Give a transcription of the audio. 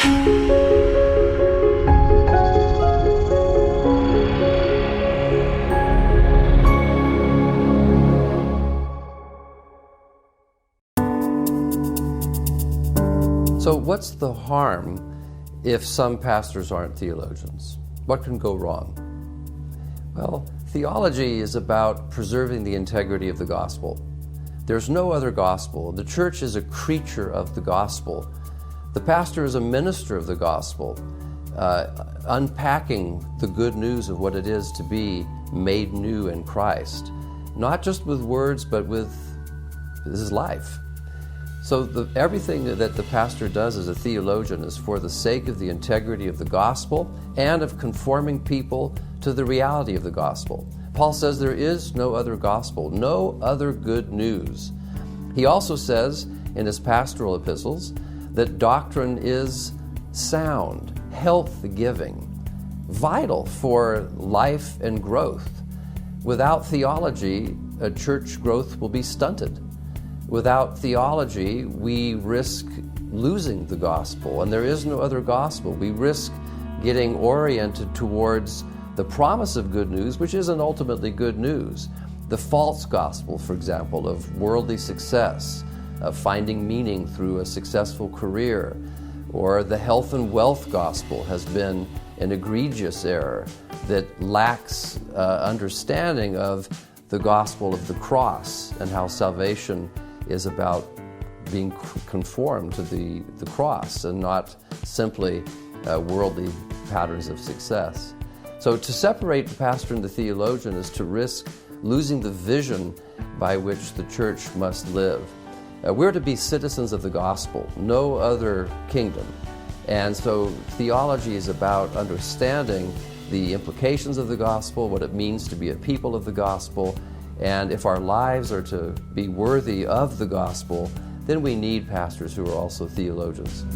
So what's the harm if some pastors aren't theologians? What can go wrong? Well, theology is about preserving the integrity of the gospel. There's no other gospel. The church is a creature of the gospel. The pastor is a minister of the gospel, unpacking the good news of what it is to be made new in Christ, not just with words, but with his life. So everything that the pastor does as a theologian is for the sake of the integrity of the gospel and of conforming people to the reality of the gospel. Paul says there is no other gospel, no other good news. He also says in his pastoral epistles that doctrine is sound, health-giving, vital for life and growth. Without theology, church growth will be stunted. Without theology, we risk losing the gospel, and there is no other gospel. We risk getting oriented towards the promise of good news, which isn't ultimately good news. The false gospel, for example, of worldly success, of finding meaning through a successful career, or the health and wealth gospel has been an egregious error that lacks understanding of the gospel of the cross and how salvation is about being conformed to the cross and not simply worldly patterns of success. So to separate the pastor and the theologian is to risk losing the vision by which the church must live. We're to be citizens of the gospel, no other kingdom. And so theology is about understanding the implications of the gospel, what it means to be a people of the gospel, and if our lives are to be worthy of the gospel, then we need pastors who are also theologians.